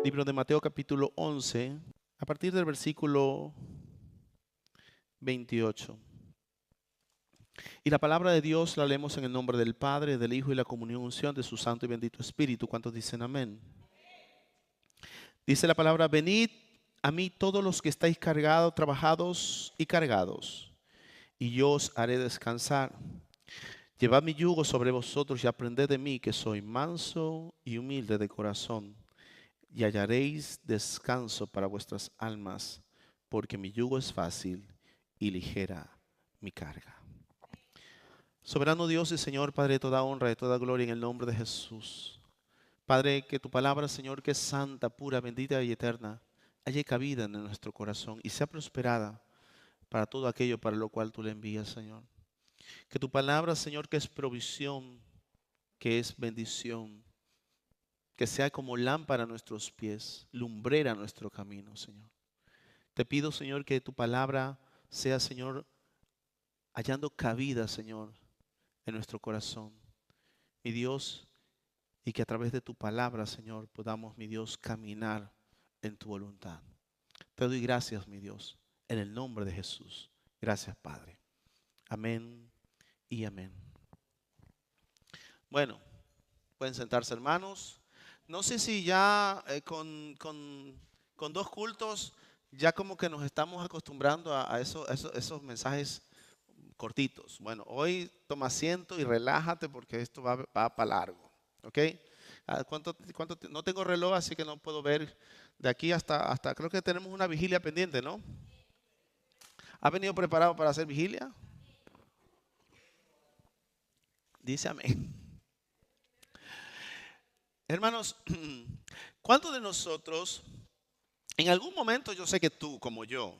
Libro de Mateo capítulo 11, a partir del versículo 28. Y la palabra de Dios la leemos en el nombre del Padre, del Hijo y la comunión unción de su Santo y bendito Espíritu. ¿Cuántos dicen amén? Dice la palabra: venid a mí todos los que estáis cargados, trabajados y cargados, y yo os haré descansar. Llevad mi yugo sobre vosotros y aprended de mí, que soy manso y humilde de corazón, y hallaréis descanso para vuestras almas, porque mi yugo es fácil y ligera mi carga. Soberano Dios y Señor, Padre de toda honra y toda gloria, en el nombre de Jesús. Padre, que tu palabra, Señor, que es santa, pura, bendita y eterna, haya cabida en nuestro corazón y sea prosperada para todo aquello para lo cual tú le envías, Señor. Que tu palabra, Señor, que es provisión, que es bendición, que sea como lámpara a nuestros pies, lumbrera a nuestro camino, Señor. Te pido, Señor, que tu palabra sea, Señor, hallando cabida, Señor, en nuestro corazón. Mi Dios, y que a través de tu palabra, Señor, podamos, mi Dios, caminar en tu voluntad. Te doy gracias, mi Dios, en el nombre de Jesús. Gracias, Padre. Amén y amén. Bueno, pueden sentarse, hermanos. No sé si ya con dos cultos ya como que nos estamos acostumbrando a esos mensajes cortitos. Bueno, hoy toma asiento y relájate porque esto va para largo. ¿Ok? No tengo reloj, así que no puedo ver de aquí hasta creo que tenemos una vigilia pendiente, ¿no? ¿Ha venido preparado para hacer vigilia? Dice amén. Hermanos, ¿cuántos de nosotros en algún momento, yo sé que tú como yo,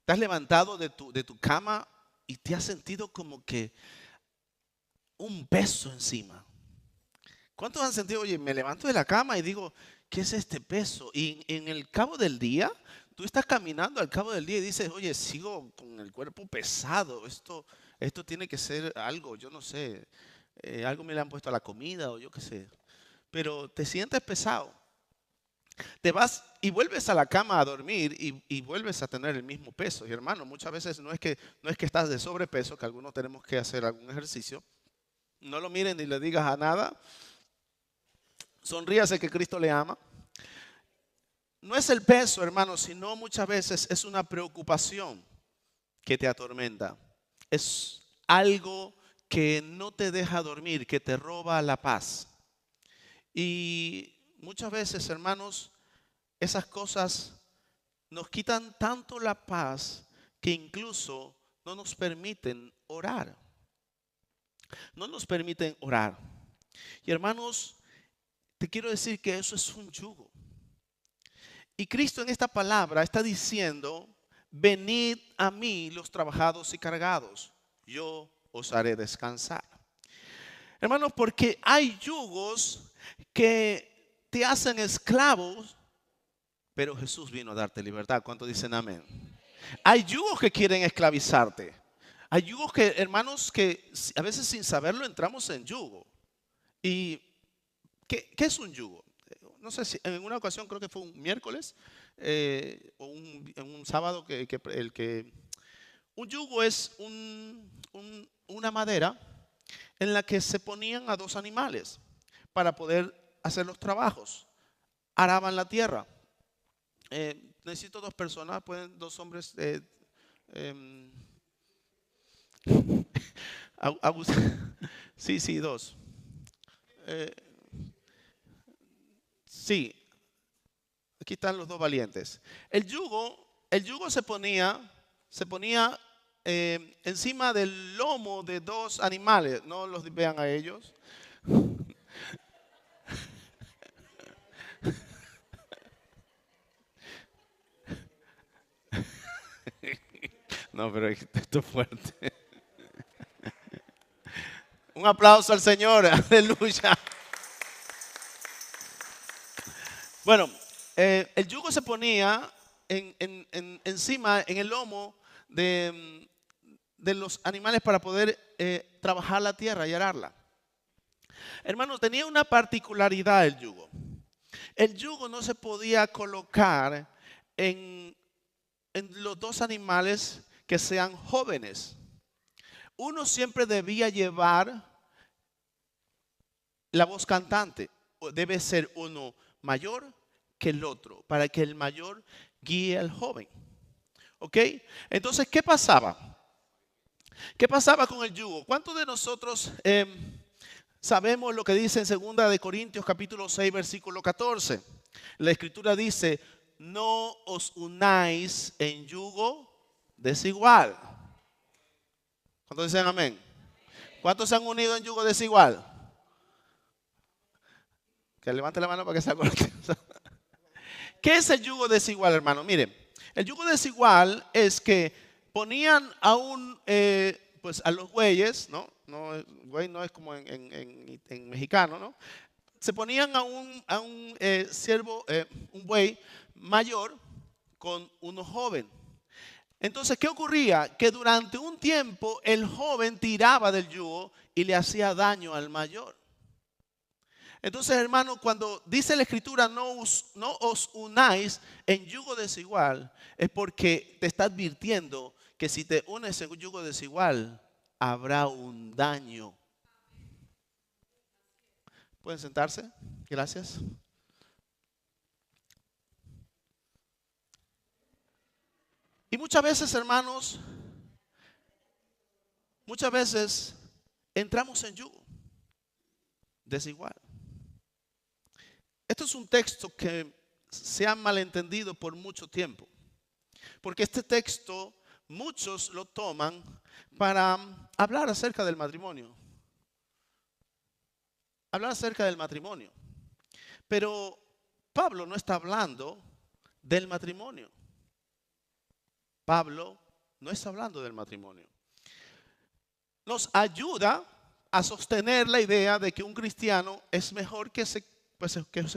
te has levantado de tu cama y te has sentido como que un peso encima? ¿Cuántos han sentido, oye, me levanto de la cama y digo, ¿qué es este peso? Y en el cabo del día, tú estás caminando al cabo del día y dices, oye, sigo con el cuerpo pesado, esto tiene que ser algo, yo no sé, algo me le han puesto a la comida o yo qué sé, pero te sientes pesado. Te vas y vuelves a la cama a dormir y vuelves a tener el mismo peso. Y hermano, muchas veces no es que estás de sobrepeso, que algunos tenemos que hacer algún ejercicio. No lo miren ni le digas a nada. Sonríase que Cristo le ama. No es el peso, hermano, sino muchas veces es una preocupación que te atormenta. Es algo que no te deja dormir, que te roba la paz. Y muchas veces, hermanos, esas cosas nos quitan tanto la paz que incluso no nos permiten orar. No nos permiten orar. Y hermanos, te quiero decir que eso es un yugo. Y Cristo en esta palabra está diciendo, venid a mí los trabajados y cargados, yo os haré descansar. Hermanos, porque hay yugos que te hacen esclavos, pero Jesús vino a darte libertad. ¿Cuántos dicen amén? Hay yugos que quieren esclavizarte. Hay yugos que, hermanos, que a veces sin saberlo entramos en yugo. ¿Y qué es un yugo? No sé si en una ocasión, creo que fue un miércoles o en un sábado, un yugo es una madera en la que se ponían a dos animales para poder hacer los trabajos. Araban la tierra. Necesito dos personas, pueden dos hombres. Em, sí, dos. Eh, sí, aquí están los dos valientes. El yugo se ponía encima del lomo de dos animales. No los vean a ellos. No, pero esto es fuerte. Un aplauso al Señor, aleluya. Bueno, el yugo se ponía encima, en el lomo de los animales para poder trabajar la tierra y ararla. Hermano, tenía una particularidad el yugo. El yugo no se podía colocar en, en los dos animales que sean jóvenes. Uno siempre debía llevar la voz cantante. Debe ser uno mayor que el otro, para que el mayor guíe al joven. ¿Ok? Entonces, ¿qué pasaba? ¿Qué pasaba con el yugo? ¿Cuántos de nosotros sabemos lo que dice en 2 Corintios capítulo 6, versículo 14? La escritura dice, no os unáis en yugo desigual. ¿Cuántos dicen amén? ¿Cuántos se han unido en yugo desigual? Que levante la mano para que se acuerde. ¿Qué es el yugo desigual, hermano? Miren, el yugo desigual es que ponían pues a los bueyes, ¿no? Güey no es como en mexicano, ¿no? Se ponían a un siervo, un buey mayor con uno joven. Entonces, ¿qué ocurría? Que durante un tiempo el joven tiraba del yugo y le hacía daño al mayor. Entonces, hermano, cuando dice la escritura no os unáis en yugo desigual, es porque te está advirtiendo que si te unes en un yugo desigual, habrá un daño. ¿Pueden sentarse? Gracias. Y muchas veces, hermanos, muchas veces entramos en yugo desigual. Esto es un texto que se ha malentendido por mucho tiempo, porque este texto muchos lo toman para hablar acerca del matrimonio. Hablar acerca del matrimonio. Pero Pablo no está hablando del matrimonio. Pablo no está hablando del matrimonio. Nos ayuda a sostener la idea de que un cristiano es mejor que se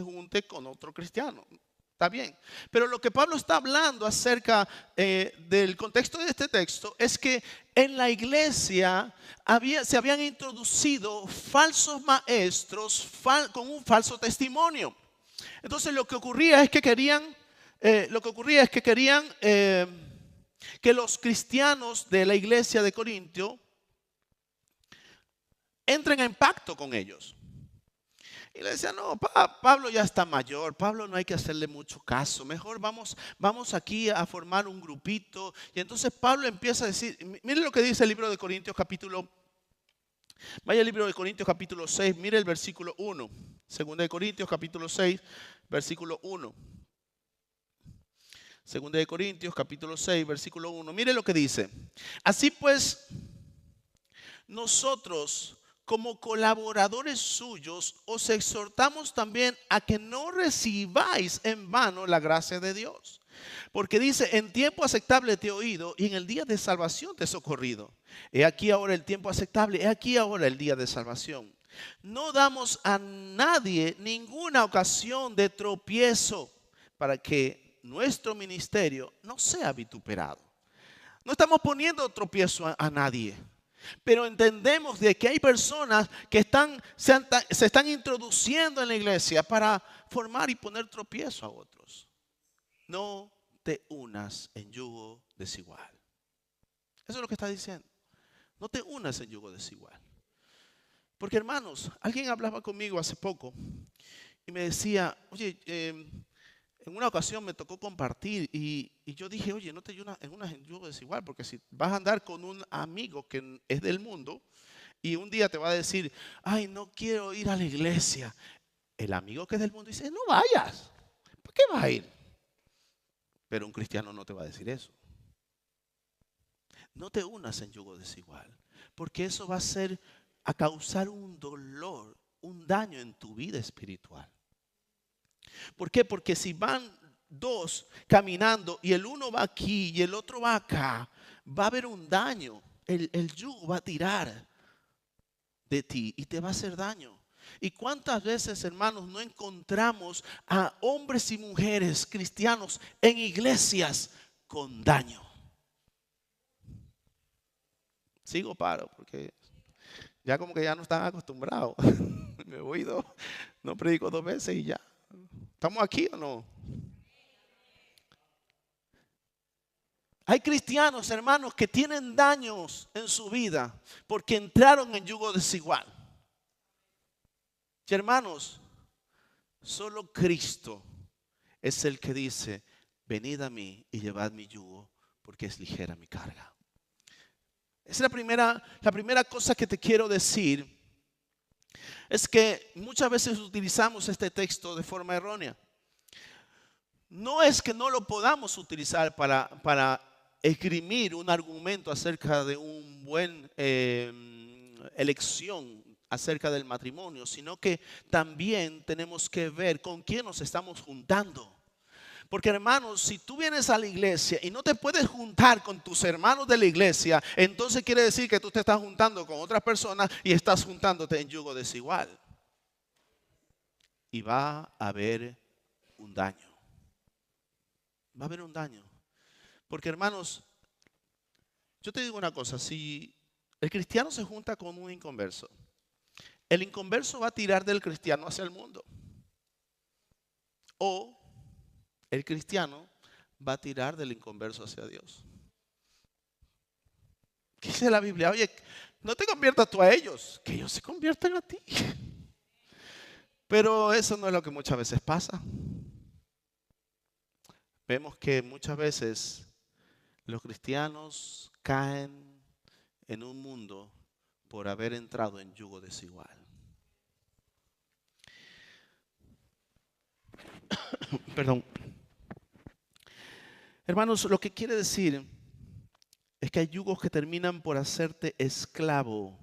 junte con otro cristiano. Está bien. Pero lo que Pablo está hablando acerca del contexto de este texto es que en la iglesia se habían introducido falsos maestros con un falso testimonio. Entonces lo que ocurría es que querían que los cristianos de la iglesia de Corintio entren en pacto con ellos. Y le decía, no, Pablo ya está mayor, Pablo no hay que hacerle mucho caso, mejor vamos aquí a formar un grupito. Y entonces Pablo empieza a decir, mire lo que dice el libro de Corintios vaya al libro de Corintios capítulo 6, mire el versículo 1. Segunda de Corintios capítulo 6, versículo 1. Segunda de Corintios capítulo 6, versículo 1. Mire lo que dice. Así pues, nosotros, como colaboradores suyos, os exhortamos también a que no recibáis en vano la gracia de Dios. Porque dice, en tiempo aceptable te he oído y en el día de salvación te he socorrido. He aquí ahora el tiempo aceptable, he aquí ahora el día de salvación. No damos a nadie ninguna ocasión de tropiezo para que nuestro ministerio no sea vituperado. No estamos poniendo tropiezo a nadie. Pero entendemos de que hay personas que se están introduciendo en la iglesia para formar y poner tropiezo a otros. No te unas en yugo desigual. Eso es lo que está diciendo. No te unas en yugo desigual. Porque hermanos, alguien hablaba conmigo hace poco y me decía, oye, en una ocasión me tocó compartir y yo dije, oye, no te unas en yugo desigual, porque si vas a andar con un amigo que es del mundo y un día te va a decir, ay, no quiero ir a la iglesia. El amigo que es del mundo dice, no vayas. ¿Por qué vas a ir? Pero un cristiano no te va a decir eso. No te unas en yugo desigual, porque eso va a causar un dolor, un daño en tu vida espiritual. ¿Por qué? Porque si van dos caminando y el uno va aquí y el otro va acá, va a haber un daño. El yugo va a tirar de ti y te va a hacer daño. ¿Y cuántas veces, hermanos, no encontramos a hombres y mujeres cristianos en iglesias con daño? Sigo paro porque ya como que ya no están acostumbrados. Me voy no predico 2 veces y ya. ¿Estamos aquí o no? Hay cristianos, hermanos, que tienen daños en su vida porque entraron en yugo desigual. Y hermanos, solo Cristo es el que dice, venid a mí y llevad mi yugo, porque es ligera mi carga. Esa es la primera cosa que te quiero decir. Es que muchas veces utilizamos este texto de forma errónea. No es que no lo podamos utilizar para esgrimir un argumento acerca de un buen elección acerca del matrimonio, sino que también tenemos que ver con quién nos estamos juntando. Porque hermanos, si tú vienes a la iglesia y no te puedes juntar con tus hermanos de la iglesia, entonces quiere decir que tú te estás juntando con otras personas y estás juntándote en yugo desigual. Y va a haber un daño. Va a haber un daño. Porque hermanos, yo te digo una cosa, si el cristiano se junta con un inconverso, el inconverso va a tirar del cristiano hacia el mundo. O el cristiano va a tirar del inconverso hacia Dios. ¿Qué dice la Biblia? Oye, no te conviertas tú a ellos, que ellos se conviertan a ti. Pero eso no es lo que muchas veces pasa. Vemos que muchas veces los cristianos caen en un mundo por haber entrado en yugo desigual. Perdón. Hermanos, lo que quiere decir es que hay yugos que terminan por hacerte esclavo.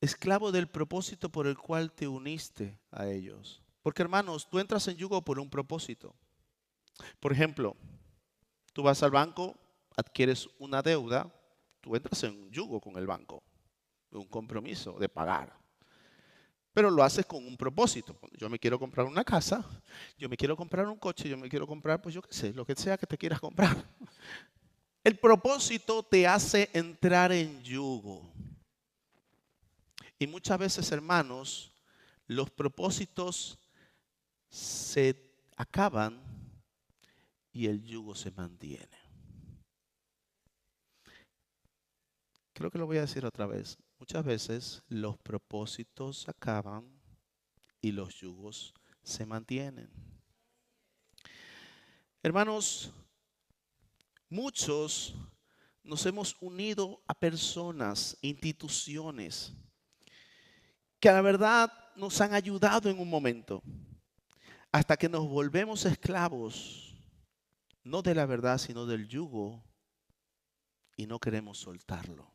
Esclavo del propósito por el cual te uniste a ellos. Porque hermanos, tú entras en yugo por un propósito. Por ejemplo, tú vas al banco, adquieres una deuda, tú entras en yugo con el banco, un compromiso de pagar. Pero lo haces con un propósito. Yo me quiero comprar una casa, yo me quiero comprar un coche, yo me quiero comprar, pues yo qué sé, lo que sea que te quieras comprar. El propósito te hace entrar en yugo. Y muchas veces, hermanos, los propósitos se acaban y el yugo se mantiene. Creo que lo voy a decir otra vez. Muchas veces los propósitos acaban y los yugos se mantienen. Hermanos, muchos nos hemos unido a personas, instituciones, que a la verdad nos han ayudado en un momento, hasta que nos volvemos esclavos, no de la verdad, sino del yugo, y no queremos soltarlo.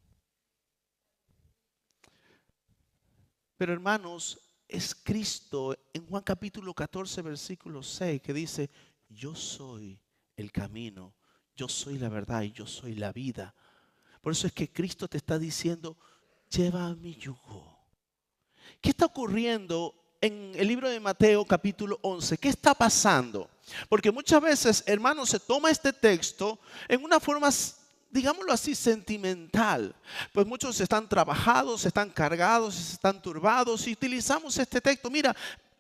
Pero hermanos, es Cristo en Juan capítulo 14, versículo 6, que dice, yo soy el camino, yo soy la verdad y yo soy la vida. Por eso es que Cristo te está diciendo, lleva mi yugo. ¿Qué está ocurriendo en el libro de Mateo capítulo 11? ¿Qué está pasando? Porque muchas veces, hermanos, se toma este texto en una forma, digámoslo así, sentimental. Pues muchos están trabajados, están cargados, están turbados y utilizamos este texto. Mira,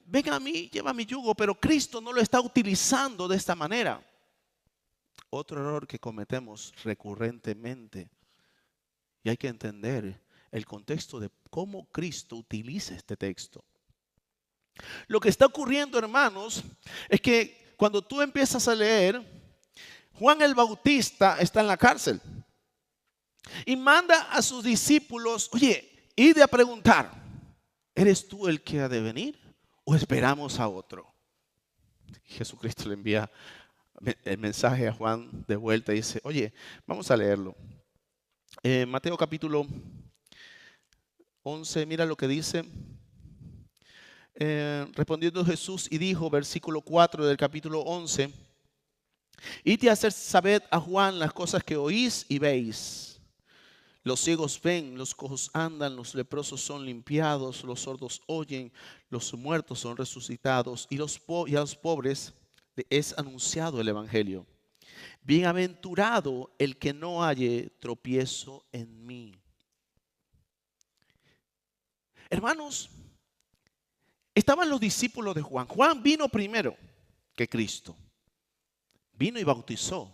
ven a mí, lleva mi yugo, pero Cristo no lo está utilizando de esta manera. Otro error que cometemos recurrentemente. Y hay que entender el contexto de cómo Cristo utiliza este texto. Lo que está ocurriendo, hermanos, es que cuando tú empiezas a leer, Juan el Bautista está en la cárcel y manda a sus discípulos, oye, id a preguntar, ¿eres tú el que ha de venir o esperamos a otro? Jesucristo le envía el mensaje a Juan de vuelta y dice, oye, vamos a leerlo. Mateo capítulo 11, mira lo que dice. Respondiendo Jesús y dijo, versículo 4 del capítulo 11, id a hacer saber a Juan las cosas que oís y veis. Los ciegos ven, los cojos andan, los leprosos son limpiados, los sordos oyen, los muertos son resucitados y a los pobres es anunciado el evangelio. Bienaventurado el que no halle tropiezo en mí. Hermanos, estaban los discípulos de Juan. Juan vino primero que Cristo. Vino y bautizó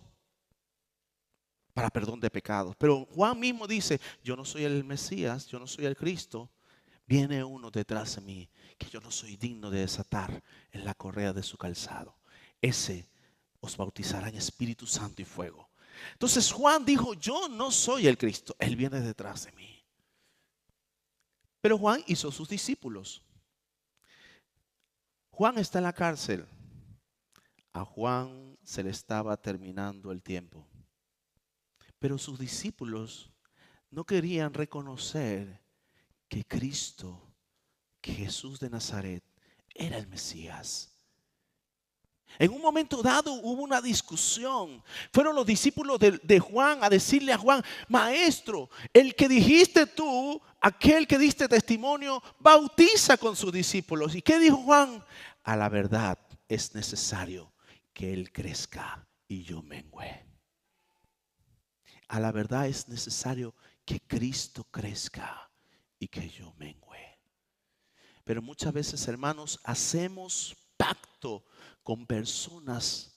para perdón de pecados. Pero Juan mismo dice, yo no soy el Mesías, yo no soy el Cristo. Viene uno detrás de mí que yo no soy digno de desatar en la correa de su calzado. Ese os bautizará en Espíritu Santo y fuego. Entonces Juan dijo, yo no soy el Cristo, Él viene detrás de mí. Pero Juan hizo sus discípulos. Juan está en la cárcel. A Juan se le estaba terminando el tiempo. Pero sus discípulos no querían reconocer que Cristo, que Jesús de Nazaret, era el Mesías. En un momento dado hubo una discusión. Fueron los discípulos de Juan a decirle a Juan, maestro, el que dijiste tú, aquel que diste testimonio, bautiza con sus discípulos. ¿Y qué dijo Juan? A la verdad es necesario que Él crezca y yo mengüe. A la verdad es necesario que Cristo crezca y que yo mengüe. Pero muchas veces, hermanos, hacemos pacto con personas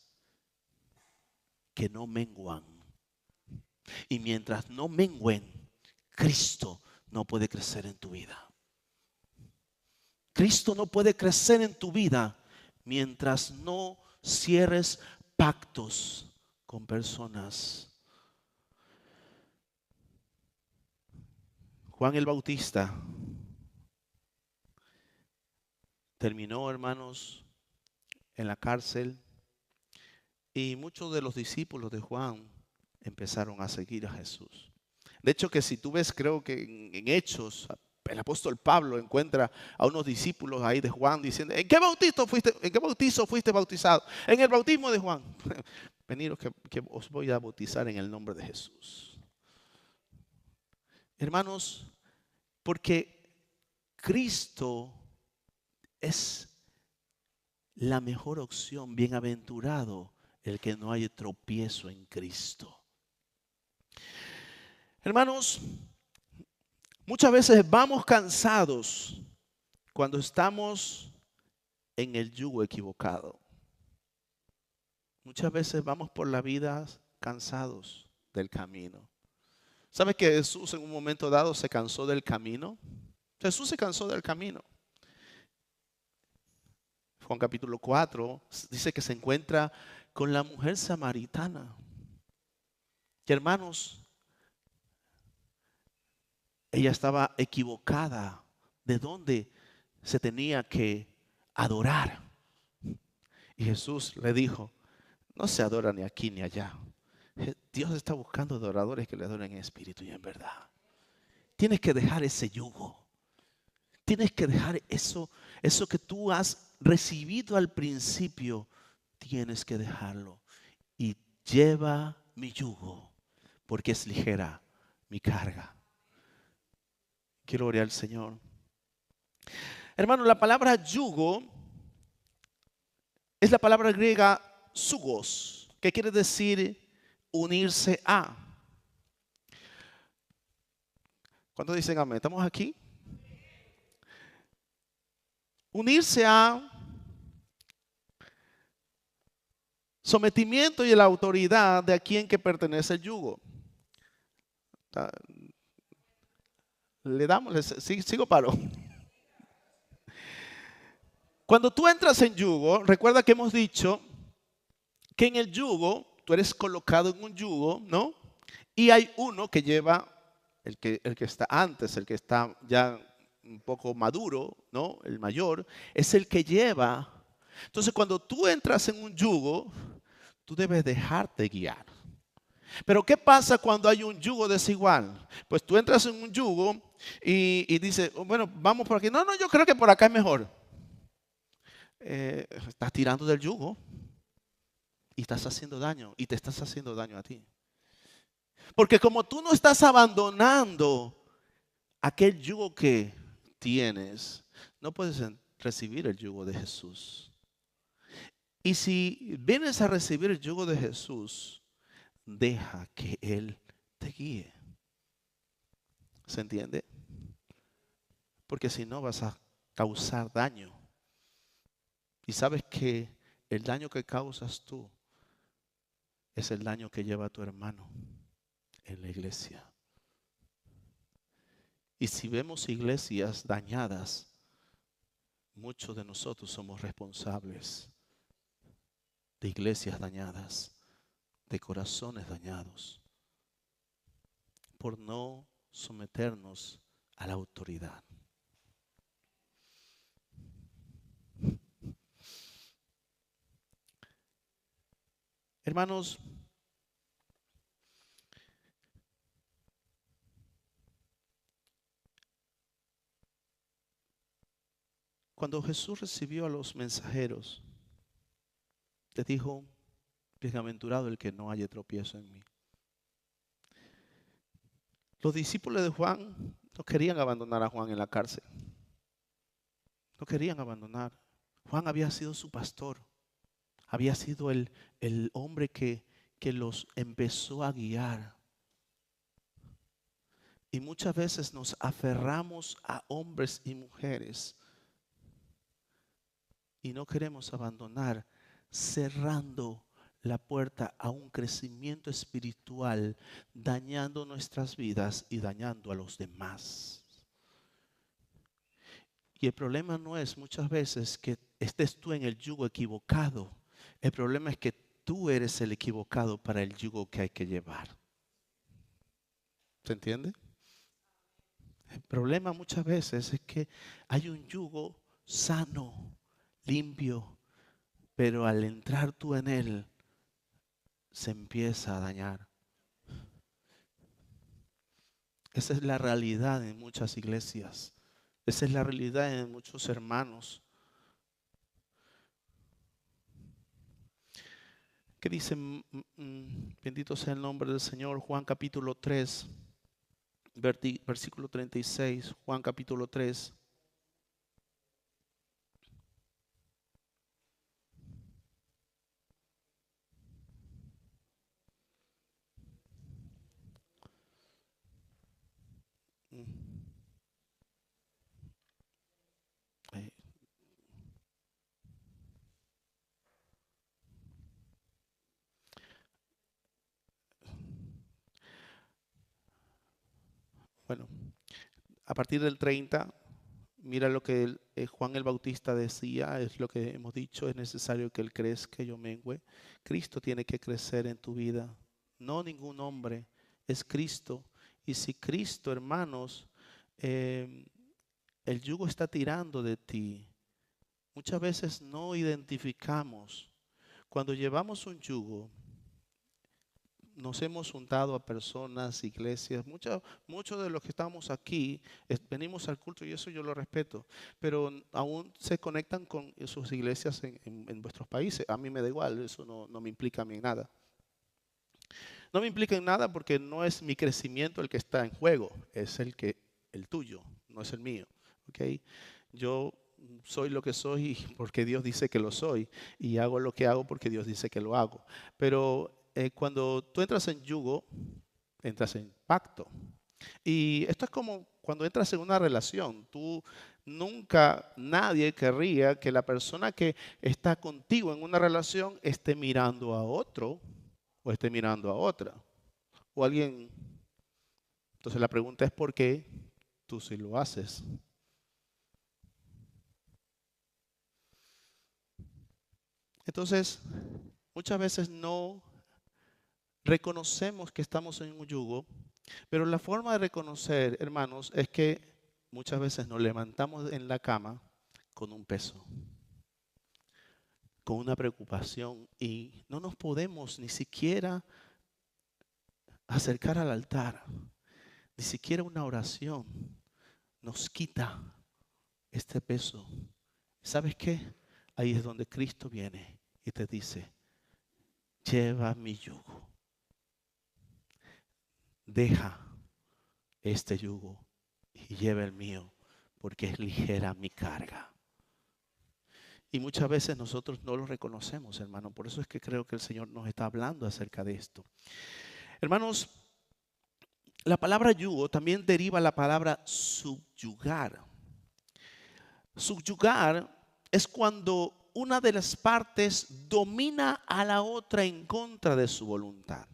que no menguan. Y mientras no mengüen, Cristo no puede crecer en tu vida. Cristo no puede crecer en tu vida mientras no cierres pactos con personas. Juan el Bautista terminó, hermanos, en la cárcel y muchos de los discípulos de Juan empezaron a seguir a Jesús. De hecho, que si tú ves, creo que en Hechos, el apóstol Pablo encuentra a unos discípulos ahí de Juan diciendo, ¿en qué bautizo fuiste bautizado? En el bautismo de Juan. Veniros que os voy a bautizar en el nombre de Jesús. Hermanos, porque Cristo es la mejor opción. Bienaventurado el que no haya tropiezo en Cristo. Hermanos, muchas veces vamos cansados cuando estamos en el yugo equivocado. Muchas veces vamos por la vida cansados del camino. ¿Sabes que Jesús en un momento dado se cansó del camino? Jesús se cansó del camino. Juan capítulo 4 dice que se encuentra con la mujer samaritana. Y hermanos, ella estaba equivocada de dónde se tenía que adorar. Y Jesús le dijo, no se adora ni aquí ni allá. Dios está buscando adoradores que le adoren en espíritu y en verdad. Tienes que dejar ese yugo. Tienes que dejar eso que tú has recibido al principio. Tienes que dejarlo. Y lleva mi yugo, porque es ligera mi carga. Quiero orar al Señor. Hermano, la palabra yugo es la palabra griega zugos, que quiere decir unirse a. ¿Cuántos dicen amén? ¿Estamos aquí? Unirse a sometimiento y la autoridad de a quien que pertenece el yugo. Le damos, sigo paro. Cuando tú entras en yugo, recuerda que hemos dicho que en el yugo, tú eres colocado en un yugo, ¿no? Y hay uno que lleva, el que está antes, el que está ya un poco maduro, ¿no? El mayor, es el que lleva. Entonces, cuando tú entras en un yugo, tú debes dejarte guiar. Pero ¿qué pasa cuando hay un yugo desigual? Pues tú entras en un yugo y dices, bueno, vamos por aquí. No, yo creo que por acá es mejor. Estás tirando del yugo y estás haciendo daño y te estás haciendo daño a ti. Porque como tú no estás abandonando aquel yugo que tienes, no puedes recibir el yugo de Jesús. Y si vienes a recibir el yugo de Jesús, deja que Él te guíe. ¿Se entiende? porque si no vas a causar daño. Y sabes que el daño que causas tú es el daño que lleva tu hermano en la iglesia. Y si vemos iglesias dañadas, muchos de nosotros somos responsables de iglesias dañadas, de corazones dañados, por no someternos a la autoridad. Hermanos, cuando Jesús recibió a los mensajeros, les dijo: bienaventurado el que no haya tropiezo en mí. Los discípulos de Juan no querían abandonar a Juan en la cárcel. No querían abandonar. Juan había sido su pastor. Había sido el hombre que los empezó a guiar. Y muchas veces nos aferramos a hombres y mujeres y no queremos abandonar, cerrando la puerta a un crecimiento espiritual, dañando nuestras vidas y dañando a los demás. Y el problema no es muchas veces que estés tú en el yugo equivocado. El problema es que tú eres el equivocado para el yugo que hay que llevar. ¿Se entiende? El problema muchas veces es que hay un yugo sano, limpio, pero al entrar tú en él, se empieza a dañar. Esa es la realidad en muchas iglesias. Esa es la realidad en muchos hermanos. ¿Qué dice? Bendito sea el nombre del Señor. Juan capítulo 3, versículo 36. Juan capítulo 3. Eh, Bueno, a partir del 30, mira lo que Juan el Bautista decía, es lo que hemos dicho: es necesario que Él crezca y yo mengüe. Cristo tiene que crecer en tu vida, no ningún hombre, es Cristo. Y si Cristo, hermanos, el yugo está tirando de ti, muchas veces no identificamos. Cuando llevamos un yugo, nos hemos juntado a personas, iglesias, muchos de los que estamos aquí venimos al culto y eso yo lo respeto, pero aún se conectan con sus iglesias en vuestros países. A mí me da igual, eso no me implica a mí en nada. No me implica en nada porque no es mi crecimiento el que está en juego, es el tuyo, no es el mío. ¿Okay? Yo soy lo que soy porque Dios dice que lo soy, y hago lo que hago porque Dios dice que lo hago. Pero cuando tú entras en yugo, entras en pacto. Y esto es como cuando entras en una relación. Nadie querría que la persona que está contigo en una relación esté mirando a otro o esté mirando a otra. O alguien. Entonces la pregunta es: ¿por qué tú sí lo haces? Entonces, muchas veces no reconocemos que estamos en un yugo, pero la forma de reconocer, hermanos, es que muchas veces nos levantamos en la cama con un peso, con una preocupación, y no nos podemos ni siquiera acercar al altar, ni siquiera una oración nos quita este peso. ¿Sabes qué? Ahí es donde Cristo viene y te dice: lleva mi yugo. Deja este yugo y lleva el mío, porque es ligera mi carga. Y muchas veces nosotros no lo reconocemos, hermano. Por eso es que creo que el Señor nos está hablando acerca de esto. Hermanos, la palabra yugo también deriva la palabra subyugar. Subyugar es cuando una de las partes domina a la otra en contra de su voluntad.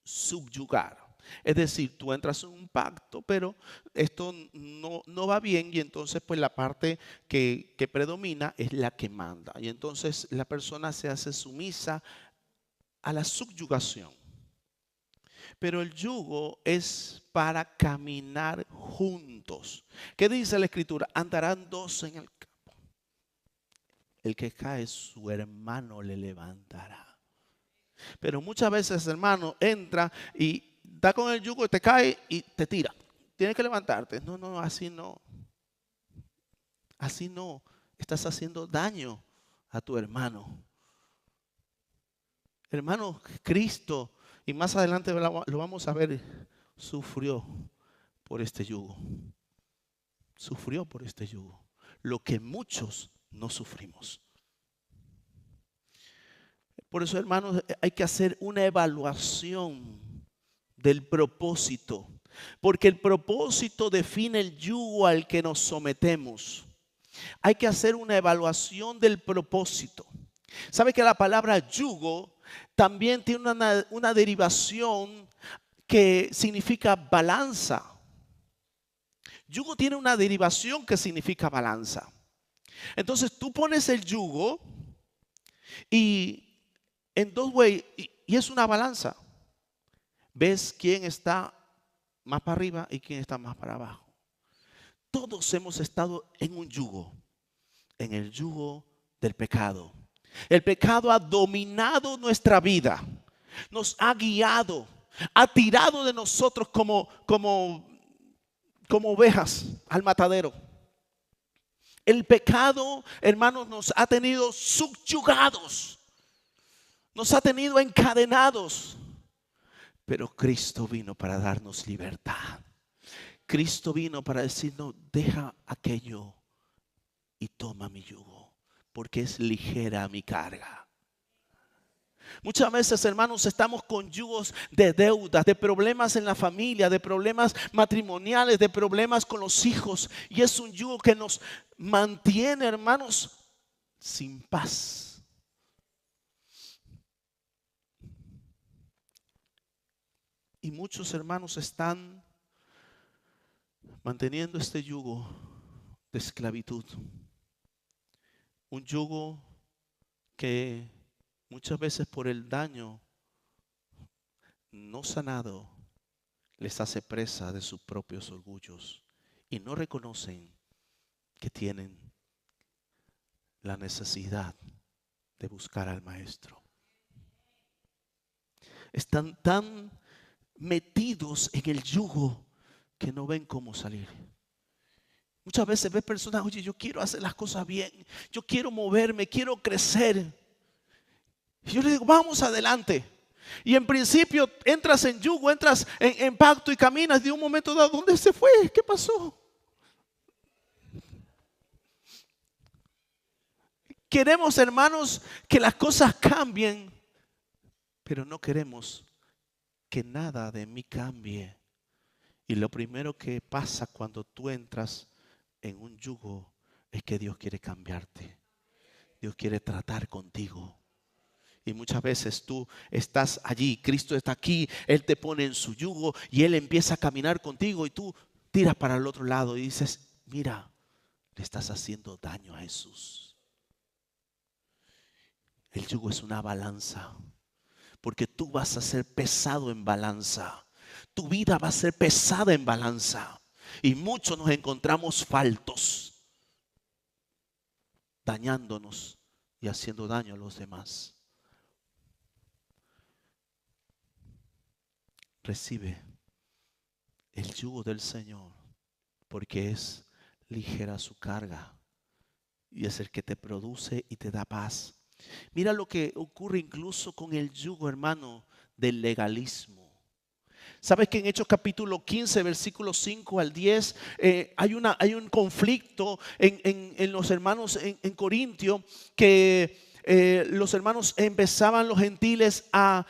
Subyugar. Es decir, tú entras en un pacto, pero esto no va bien y entonces pues la parte que predomina es la que manda. Y entonces la persona se hace sumisa a la subyugación. Pero el yugo es para caminar juntos. ¿Qué dice la Escritura? Andarán dos en el campo. El que cae, su hermano le levantará. Pero muchas veces, hermano, entra y da con el yugo y te cae y te tira. Tienes que levantarte. No, así no. Así no. Estás haciendo daño a tu hermano. Hermano, Cristo, y más adelante lo vamos a ver, sufrió por este yugo. Sufrió por este yugo. Lo que muchos no sufrimos. Por eso, hermanos, hay que hacer una evaluación del propósito. Porque el propósito define el yugo al que nos sometemos. Hay que hacer una evaluación del propósito. ¿Sabe que la palabra yugo también tiene una derivación que significa balanza? Yugo tiene una derivación que significa balanza. Entonces tú pones el yugo y en dos ways, y es una balanza. Ves quién está más para arriba y quién está más para abajo. Todos hemos estado en un yugo, en el yugo del pecado. El pecado ha dominado nuestra vida, nos ha guiado, ha tirado de nosotros como ovejas al matadero. El pecado, hermanos, nos ha tenido subyugados, nos ha tenido encadenados. Pero Cristo vino para darnos libertad. Cristo vino para decirnos, deja aquello y toma mi yugo, porque es ligera mi carga. Muchas veces, hermanos, estamos con yugos de deudas, de problemas en la familia, de problemas matrimoniales, de problemas con los hijos. Y es un yugo que nos mantiene, hermanos, sin paz. Y muchos hermanos están manteniendo este yugo de esclavitud. Un yugo que muchas veces por el daño no sanado les hace presa de sus propios orgullos y no reconocen que tienen la necesidad de buscar al Maestro. Están tan metidos en el yugo que no ven cómo salir. Muchas veces ves personas, oye, yo quiero hacer las cosas bien, yo quiero moverme, quiero crecer. Y yo le digo, vamos adelante. Y en principio entras en yugo, entras en pacto y caminas. De un momento dado, ¿dónde se fue? ¿Qué pasó? Queremos, hermanos, que las cosas cambien, pero no queremos que nada de mí cambie. Y lo primero que pasa cuando tú entras en un yugo es que Dios quiere cambiarte. Dios quiere tratar contigo. Y muchas veces tú estás allí, Cristo está aquí, Él te pone en su yugo y Él empieza a caminar contigo y tú tiras para el otro lado y dices, mira, le estás haciendo daño a Jesús. El yugo es una balanza, porque tú vas a ser pesado en balanza. Tu vida va a ser pesada en balanza. Y muchos nos encontramos faltos, dañándonos y haciendo daño a los demás. Recibe el yugo del Señor, porque es ligera su carga y es el que te produce y te da paz. Mira lo que ocurre incluso con el yugo, hermano, del legalismo. ¿Sabes que en Hechos capítulo 15, versículos 5 al 10, hay un conflicto en los hermanos en Corintio, que los hermanos empezaban, los gentiles, a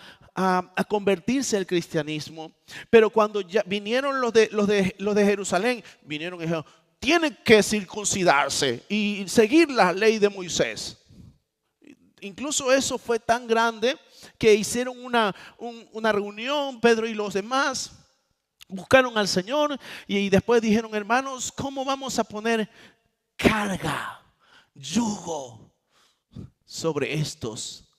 convertirse al cristianismo? Pero cuando ya vinieron los de Jerusalén, vinieron y dijeron, tiene que circuncidarse y seguir la ley de Moisés. Incluso eso fue tan grande que hicieron una reunión, Pedro y los demás. Buscaron al Señor y después dijeron: hermanos, ¿cómo vamos a poner carga, yugo sobre estos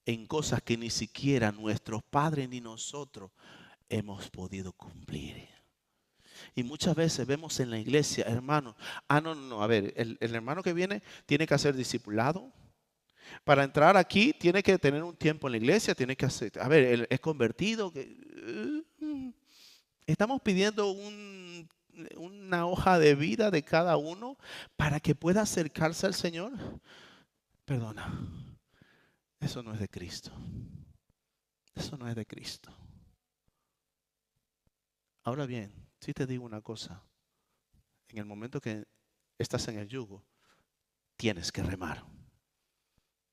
en cosas que ni siquiera nuestros padres ni nosotros hemos podido cumplir? Y muchas veces vemos en la iglesia, hermanos, no, a ver, el hermano que viene tiene que hacer discipulado. Para entrar aquí tiene que tener un tiempo en la iglesia, tiene que hacer, a ver, él es convertido. Estamos pidiendo una hoja de vida de cada uno para que pueda acercarse al Señor. Perdona, eso no es de Cristo. Eso no es de Cristo. Ahora bien, si te digo una cosa, en el momento que estás en el yugo, tienes que remar.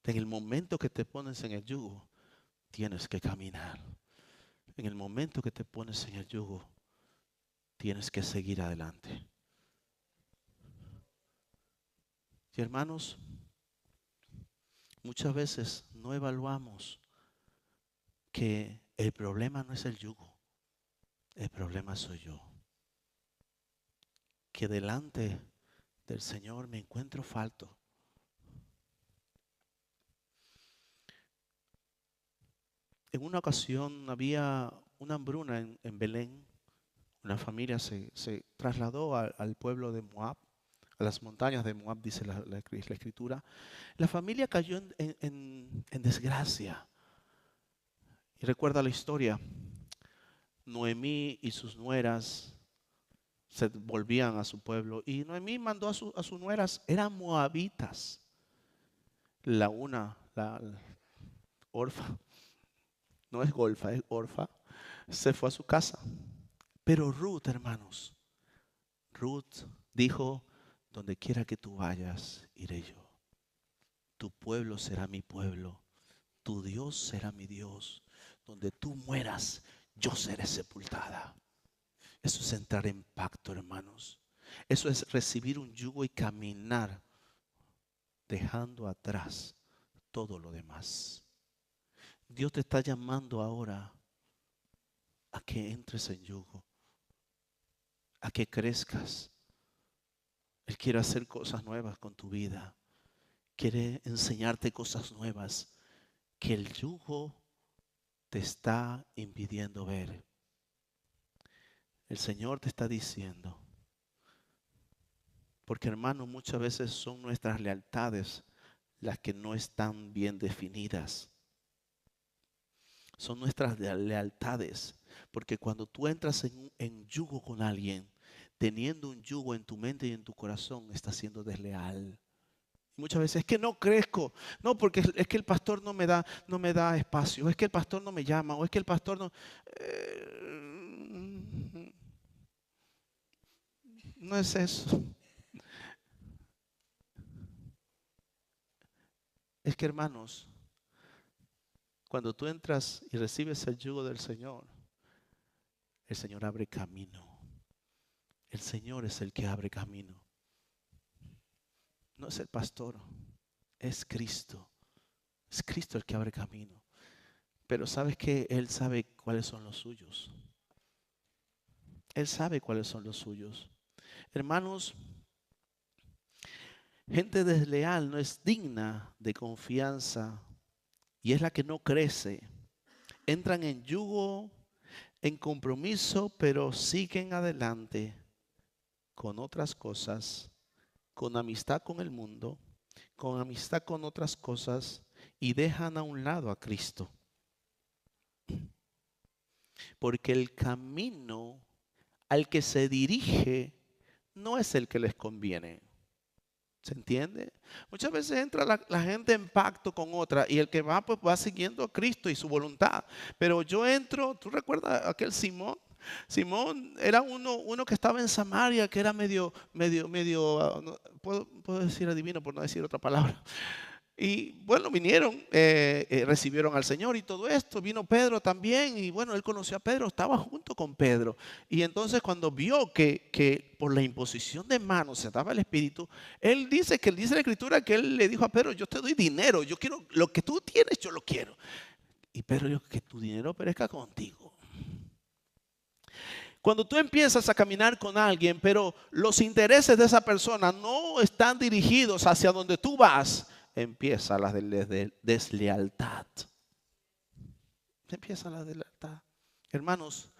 En el momento que te pones en el yugo, tienes que caminar. En el momento que te pones en el yugo, tienes que seguir adelante. Y hermanos, muchas veces no evaluamos que el problema no es el yugo, el problema soy yo. Que delante del Señor me encuentro falto. En una ocasión había una hambruna en Belén. Una familia se trasladó al pueblo de Moab, a las montañas de Moab, dice la escritura. La familia cayó en desgracia. Y recuerda la historia. Noemí y sus nueras se volvían a su pueblo. Y Noemí mandó a sus nueras, eran moabitas. La Orfa, no es Golfa, es Orfa, se fue a su casa. Pero Ruth, hermanos, Ruth dijo: donde quiera que tú vayas, iré yo. Tu pueblo será mi pueblo, tu Dios será mi Dios. Donde tú mueras, yo seré sepultada. Eso es entrar en pacto, hermanos. Eso es recibir un yugo y caminar dejando atrás todo lo demás. Dios te está llamando ahora a que entres en yugo, a que crezcas. Él quiere hacer cosas nuevas con tu vida. Quiere enseñarte cosas nuevas que el yugo te está impidiendo ver. El Señor te está diciendo, porque hermano, muchas veces son nuestras lealtades las que no están bien definidas. Son nuestras lealtades, porque cuando tú entras en yugo con alguien, teniendo un yugo en tu mente y en tu corazón, estás siendo desleal. Muchas veces es que no crezco, no, porque es que el pastor no me da espacio, es que el pastor no me llama, o es que el pastor no... no es eso. Es que, hermanos, cuando tú entras y recibes el yugo del Señor, el Señor abre camino. El Señor es el que abre camino. No es el pastor, es Cristo. Es Cristo el que abre camino. Pero ¿sabes qué? Él sabe cuáles son los suyos. Él sabe cuáles son los suyos. Hermanos, gente desleal no es digna de confianza y es la que no crece. Entran en yugo, en compromiso, pero siguen adelante con otras cosas, con amistad con el mundo, con amistad con otras cosas y dejan a un lado a Cristo. Porque el camino al que se dirige no es el que les conviene. ¿Se entiende? Muchas veces entra la gente en pacto con otra y el que va, pues va siguiendo a Cristo y su voluntad. Pero yo entro, ¿tú recuerdas aquel Simón? Simón era uno que estaba en Samaria, que era medio, puedo decir adivino por no decir otra palabra. Y bueno, vinieron, recibieron al Señor y todo esto. Vino Pedro también y bueno, él conoció a Pedro, estaba junto con Pedro. Y entonces cuando vio que por la imposición de manos se daba el Espíritu, él dice la Escritura que él le dijo a Pedro, yo te doy dinero, yo quiero lo que tú tienes, yo lo quiero. Y Pedro dijo, que tu dinero perezca contigo. Cuando tú empiezas a caminar con alguien, pero los intereses de esa persona no están dirigidos hacia donde tú vas, empieza la deslealtad. Empieza la deslealtad. Hermanos,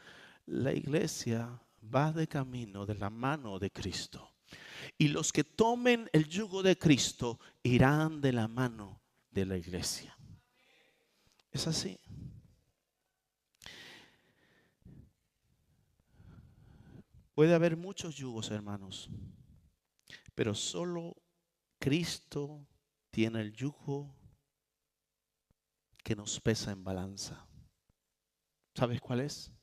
la iglesia va de camino de la mano de Cristo. Y los que tomen el yugo de Cristo irán de la mano de la iglesia. Es así. Puede haber muchos yugos, hermanos, pero solo Cristo tiene el yugo que nos pesa en balanza. ¿Sabes cuál es?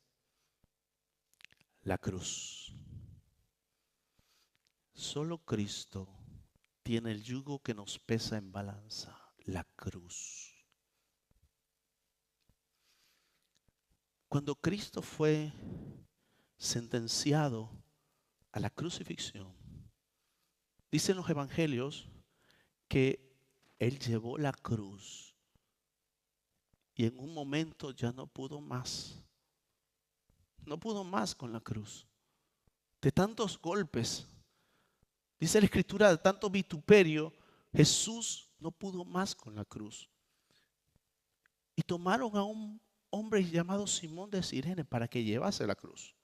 La cruz. Solo Cristo tiene el yugo que nos pesa en balanza, la cruz. Cuando Cristo fue sentenciado a la crucifixión, dicen los evangelios que Él llevó la cruz y en un momento ya no pudo más. No pudo más con la cruz. De tantos golpes, dice la Escritura, de tanto vituperio, Jesús no pudo más con la cruz. Y tomaron a un hombre llamado Simón de Cirene para que llevase la cruz.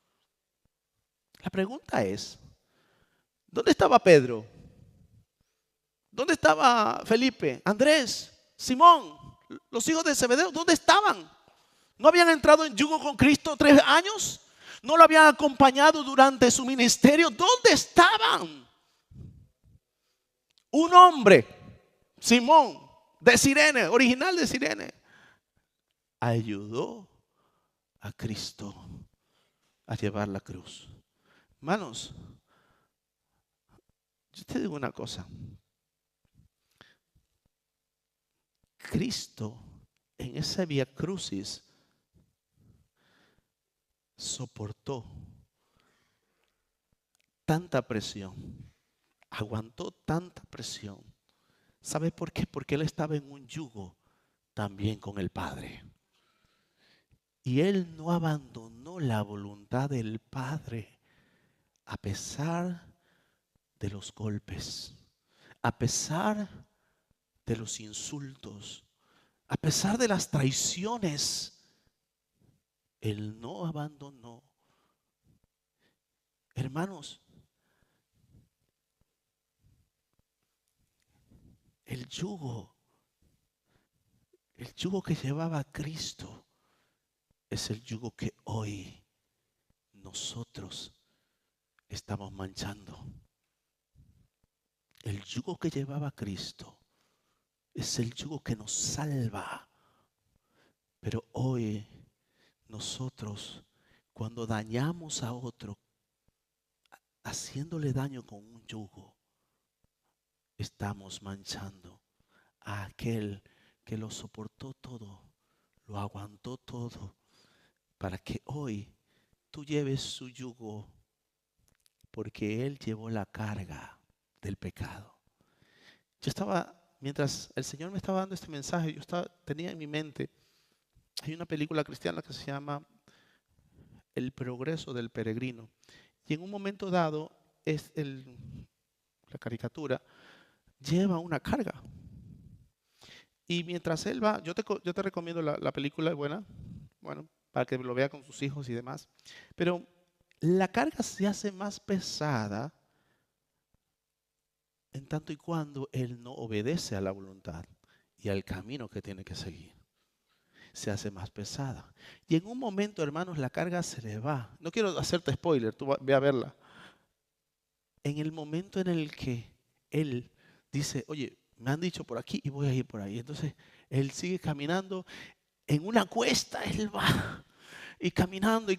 La pregunta es, ¿dónde estaba Pedro? ¿Dónde estaba Felipe, Andrés, Simón, los hijos de Zebedeo? ¿Dónde estaban? ¿No habían entrado en yugo con Cristo 3 años? ¿No lo habían acompañado durante su ministerio? ¿Dónde estaban? Un hombre, Simón, de Cirene, original de Cirene, ayudó a Cristo a llevar la cruz. Hermanos, yo te digo una cosa. Cristo en esa vía crucis soportó tanta presión, aguantó tanta presión. ¿Sabes por qué? Porque Él estaba en un yugo también con el Padre. Y Él no abandonó la voluntad del Padre a pesar de los golpes, a pesar de los insultos, a pesar de las traiciones. Él no abandonó. Hermanos, el yugo que llevaba Cristo es el yugo que hoy nosotros estamos manchando. El yugo que llevaba Cristo es el yugo que nos salva. Pero hoy nosotros, cuando dañamos a otro, haciéndole daño con un yugo, estamos manchando a aquel que lo soportó todo, lo aguantó todo, para que hoy tú lleves su yugo, porque Él llevó la carga del pecado. Yo estaba, mientras el Señor me estaba dando este mensaje, tenía en mi mente, hay una película cristiana que se llama El progreso del peregrino. Y en un momento dado, la caricatura lleva una carga. Y mientras él va, yo te recomiendo la película, es buena, bueno, para que lo vea con sus hijos y demás. Pero la carga se hace más pesada en tanto y cuando él no obedece a la voluntad y al camino que tiene que seguir. Se hace más pesada. Y en un momento, hermanos, la carga se le va. No quiero hacerte spoiler, tú ve a verla. En el momento en el que él dice, oye, me han dicho por aquí y voy a ir por ahí. Entonces, él sigue caminando. En una cuesta, él va y caminando,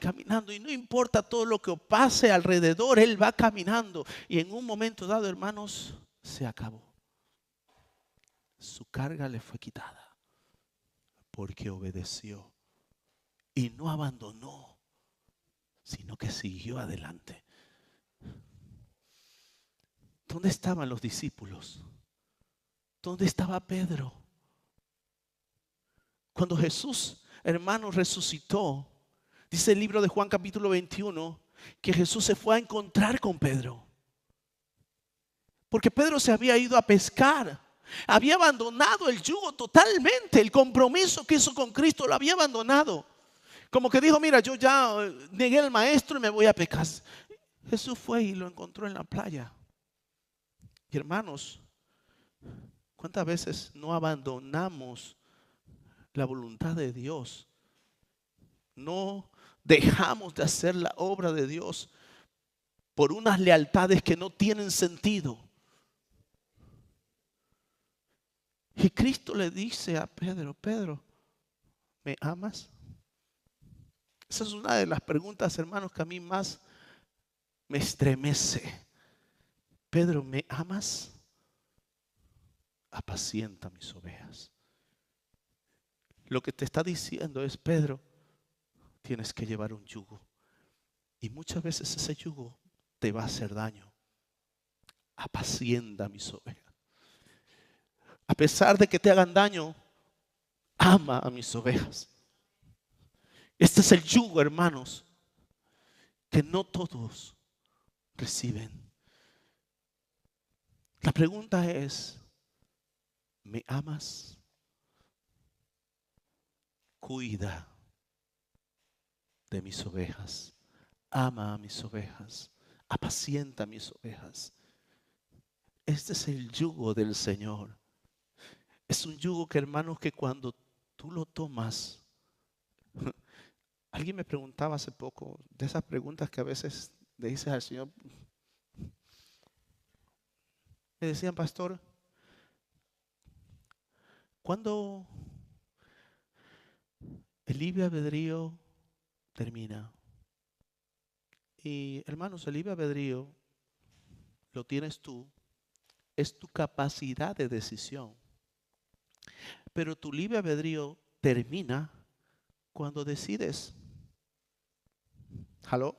y no importa todo lo que pase alrededor, él va caminando. Y en un momento dado, hermanos, se acabó. su carga le fue quitada porque obedeció y no abandonó, sino que siguió adelante. ¿Dónde estaban los discípulos? ¿Dónde estaba Pedro? Cuando Jesús, hermano, resucitó, dice el libro de Juan capítulo 21, que Jesús se fue a encontrar con Pedro. Porque Pedro se había ido a pescar. Había abandonado el yugo totalmente. El compromiso que hizo con Cristo lo había abandonado. Como que dijo, mira, yo ya negué al maestro y me voy a pescar. Jesús fue y lo encontró en la playa. Y hermanos, ¿cuántas veces no abandonamos la voluntad de Dios? No dejamos de hacer la obra de Dios por unas lealtades que no tienen sentido. Y Cristo le dice a Pedro, Pedro, ¿me amas? Esa es una de las preguntas, hermanos, que a mí más me estremece. Pedro, ¿me amas? Apacienta mis ovejas. Lo que te está diciendo es, Pedro, tienes que llevar un yugo. Y muchas veces ese yugo te va a hacer daño. Apacienta mis ovejas. A pesar de que te hagan daño, ama a mis ovejas. Este es el yugo, hermanos, que no todos reciben. La pregunta es, ¿me amas? Cuida de mis ovejas. Ama a mis ovejas. Apacienta a mis ovejas. Este es el yugo del Señor. Es un yugo que, hermanos, que cuando tú lo tomas, alguien me preguntaba hace poco, de esas preguntas que a veces le dices al Señor, me decían, pastor, ¿cuándo el libre albedrío termina? Y hermanos, el libre albedrío lo tienes tú, es tu capacidad de decisión. Pero tu libre albedrío termina cuando decides. ¿Aló?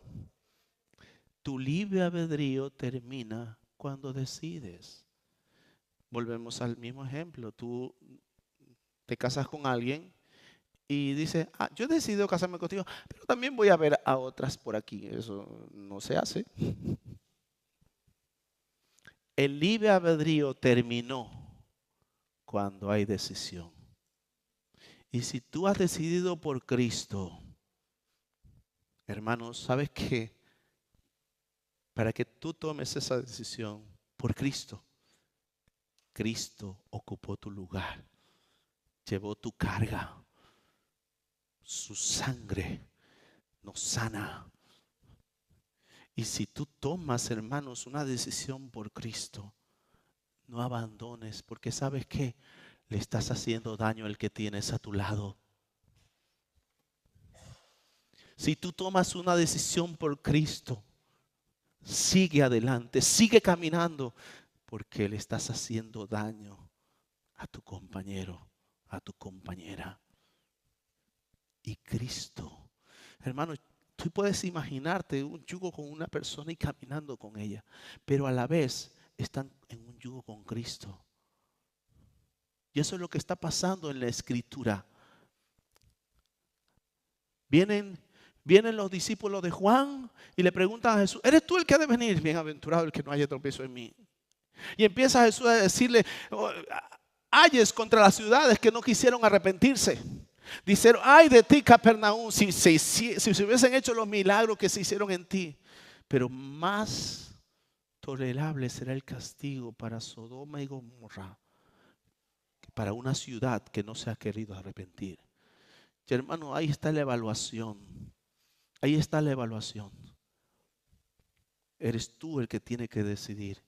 Tu libre albedrío termina cuando decides. Volvemos al mismo ejemplo. Tú te casas con alguien y dices, yo he decidido casarme contigo, pero también voy a ver a otras por aquí. Eso no se hace. El libre albedrío terminó cuando hay decisión. Y si tú has decidido por Cristo, hermanos, ¿sabes qué? Para que tú tomes esa decisión por Cristo, Cristo ocupó tu lugar, llevó tu carga, su sangre nos sana. Y si tú tomas, hermanos, una decisión por Cristo, no abandones, porque ¿sabes qué? Le estás haciendo daño al que tienes a tu lado. Si tú tomas una decisión por Cristo, sigue adelante, sigue caminando, porque le estás haciendo daño a tu compañero, a tu compañera. Y Cristo, hermano, tú puedes imaginarte un yugo con una persona y caminando con ella, pero a la vez están en un yugo con Cristo. Y eso es lo que está pasando en la Escritura. Vienen los discípulos de Juan y le preguntan a Jesús, ¿eres tú el que ha de venir? Bienaventurado el que no haya tropiezo en mí. Y empieza Jesús a decirle, ayes contra las ciudades que no quisieron arrepentirse. Dijeron, ay de ti, Capernaum, si se hubiesen hecho los milagros que se hicieron en ti. Pero más tolerable será el castigo para Sodoma y Gomorra que para una ciudad que no se ha querido arrepentir. Y hermano, ahí está la evaluación. Ahí está la evaluación. Eres tú el que tiene que decidir.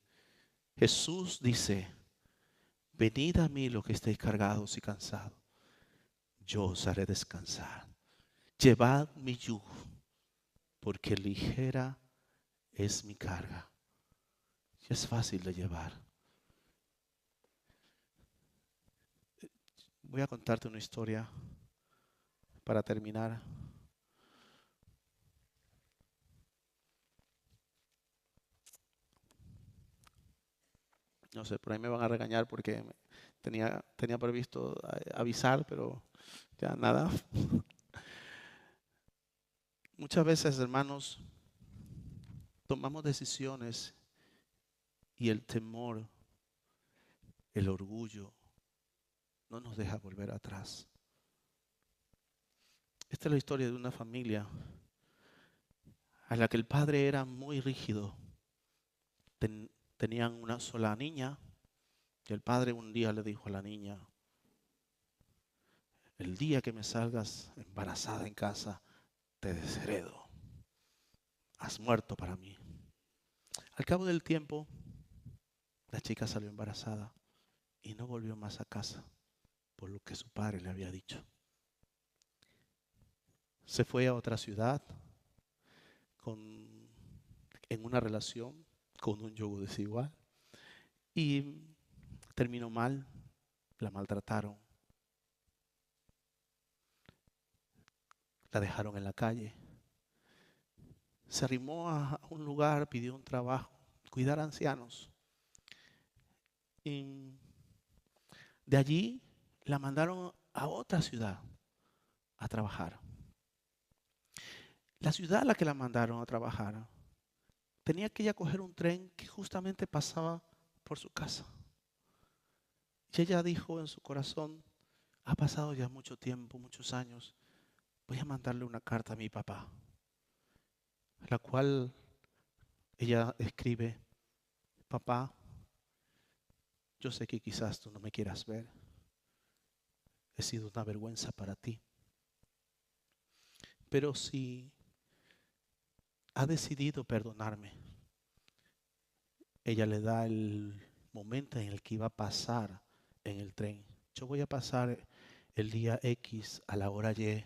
Jesús dice, venid a mí los que estéis cargados y cansados, yo os haré descansar. Llevad mi yugo, porque ligera es mi carga. Y es fácil de llevar. Voy a contarte una historia para terminar. No sé, por ahí me van a regañar porque tenía previsto avisar, pero ya nada. Muchas veces, hermanos, tomamos decisiones y el temor, el orgullo, no nos deja volver atrás. Esta es la historia de una familia a la que el padre era muy rígido. Tenían una sola niña y el padre un día le dijo a la niña: el día que me salgas embarazada en casa, te desheredo. Has muerto para mí. Al cabo del tiempo, la chica salió embarazada y no volvió más a casa por lo que su padre le había dicho. Se fue a otra ciudad en una relación con un yugo desigual y terminó mal, la maltrataron, la dejaron en la calle. Se arrimó a un lugar, pidió un trabajo, cuidar ancianos. Y de allí la mandaron a otra ciudad a trabajar. La ciudad a la que la mandaron a trabajar tenía que ella coger un tren que justamente pasaba por su casa. Y ella dijo en su corazón: ha pasado ya mucho tiempo, muchos años, voy a mandarle una carta a mi papá, la cual ella escribe: papá, yo sé que quizás tú no me quieras ver, he sido una vergüenza para ti, pero si ha decidido perdonarme. Ella le da el momento en el que iba a pasar en el tren. Yo voy a pasar el día X a la hora Y.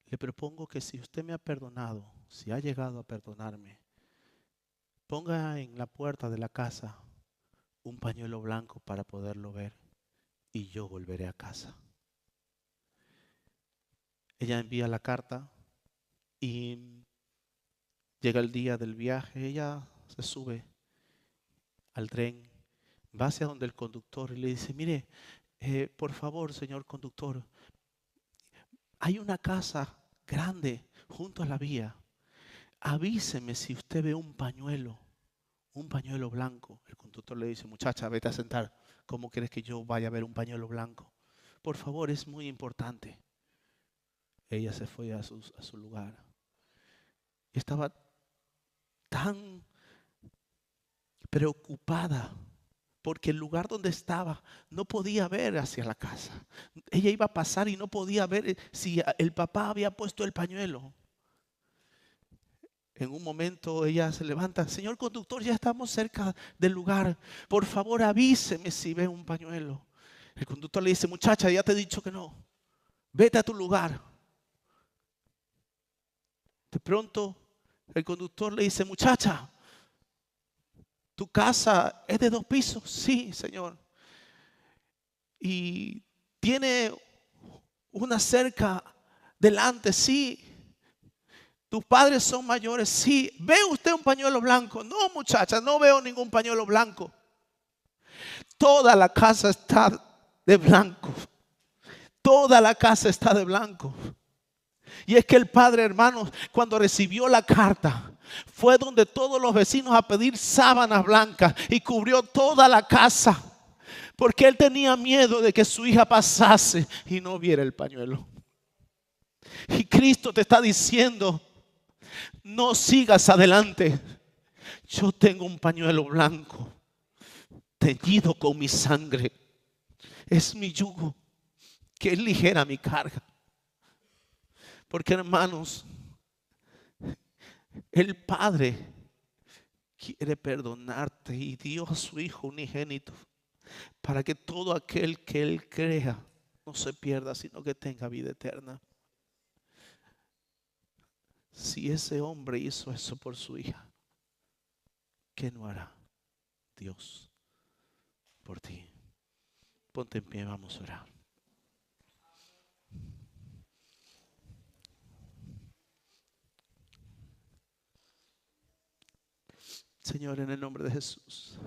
Le propongo que si usted me ha perdonado, si ha llegado a perdonarme, ponga en la puerta de la casa un pañuelo blanco para poderlo ver y yo volveré a casa. Ella envía la carta y llega el día del viaje. Ella se sube al tren, va hacia donde el conductor y le dice: mire, por favor, señor conductor, hay una casa grande junto a la vía. Avíseme si usted ve un pañuelo blanco. El conductor le dice: muchacha, vete a sentar. ¿Cómo quieres que yo vaya a ver un pañuelo blanco? Por favor, es muy importante. Ella se fue a su lugar. Estaba tan preocupada porque el lugar donde estaba no podía ver hacia la casa. Ella iba a pasar y no podía ver si el papá había puesto el pañuelo. En un momento ella se levanta: señor conductor, ya estamos cerca del lugar, por favor avíseme si ve un pañuelo. El conductor le dice: muchacha, ya te he dicho que no, vete a tu lugar. De pronto el conductor le dice: muchacha, ¿tu casa es de 2 pisos? Sí, señor. ¿Y tiene una cerca delante? Sí. ¿Tus padres son mayores? Sí. ¿Ve usted un pañuelo blanco? No, muchacha, no veo ningún pañuelo blanco. Toda la casa está de blanco. Toda la casa está de blanco. Y es que el padre, hermanos, cuando recibió la carta, fue donde todos los vecinos a pedir sábanas blancas y cubrió toda la casa, porque él tenía miedo de que su hija pasase y no viera el pañuelo. Y Cristo te está diciendo: no sigas adelante. Yo tengo un pañuelo blanco teñido con mi sangre. Es mi yugo, que es ligera mi carga. Porque, hermanos, el Padre quiere perdonarte y dio a su Hijo unigénito para que todo aquel que Él crea no se pierda, sino que tenga vida eterna. Si ese hombre hizo eso por su hija, ¿qué no hará Dios por ti? Ponte en pie, vamos a orar. Señor, en el nombre de Jesús.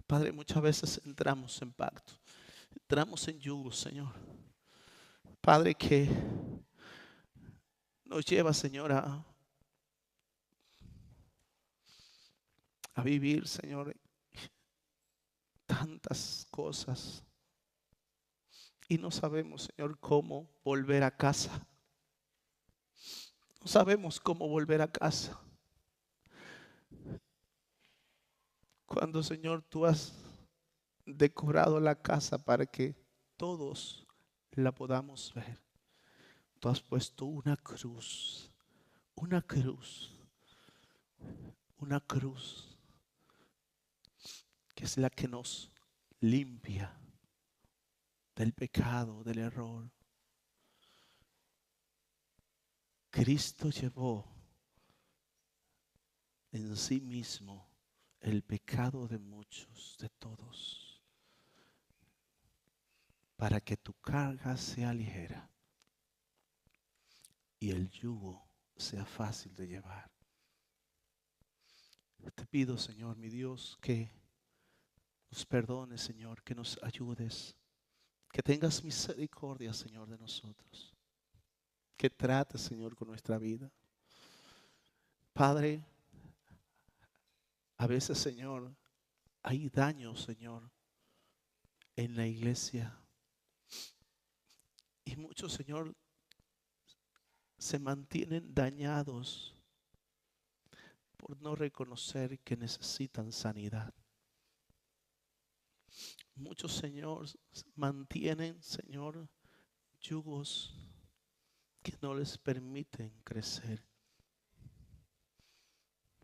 Padre, muchas veces entramos en pacto, entramos en yugo, Señor. Padre, que nos lleva, Señor, a vivir, Señor, tantas cosas. Y no sabemos, Señor, cómo volver a casa. No sabemos cómo volver a casa. Cuando, Señor, tú has decorado la casa para que todos la podamos ver. Tú has puesto una cruz, una cruz, una cruz, que es la que nos limpia del pecado, del error. Cristo llevó en sí mismo el pecado de muchos, de todos, para que tu carga sea ligera y el yugo sea fácil de llevar. Te pido, Señor, mi Dios, que nos perdones, Señor, que nos ayudes, que tengas misericordia, Señor, de nosotros, que trates, Señor, con nuestra vida. Padre, a veces, Señor, hay daño, Señor, en la iglesia. Y muchos, Señor, se mantienen dañados por no reconocer que necesitan sanidad. Muchos, Señor, mantienen, Señor, yugos que no les permiten crecer.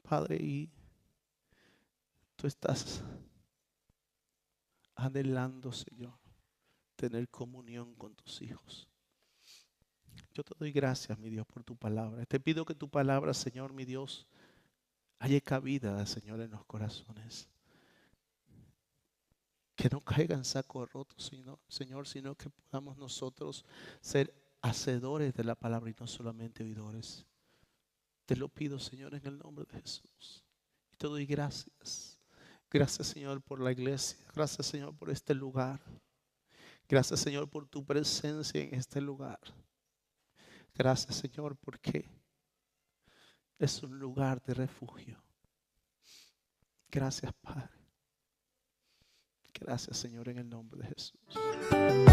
Padre, y tú estás anhelando, Señor, tener comunión con tus hijos. Yo te doy gracias, mi Dios, por tu palabra. Te pido que tu palabra, Señor, mi Dios, haya cabida, Señor, en los corazones. Que no caiga en saco roto, Señor, sino que podamos nosotros ser hacedores de la palabra y no solamente oidores. Te lo pido, Señor, en el nombre de Jesús. Y te doy gracias. Gracias, Señor, por la iglesia. Gracias, Señor, por este lugar. Gracias, Señor, por tu presencia en este lugar. Gracias, Señor, porque es un lugar de refugio. Gracias, Padre. Gracias, Señor, en el nombre de Jesús.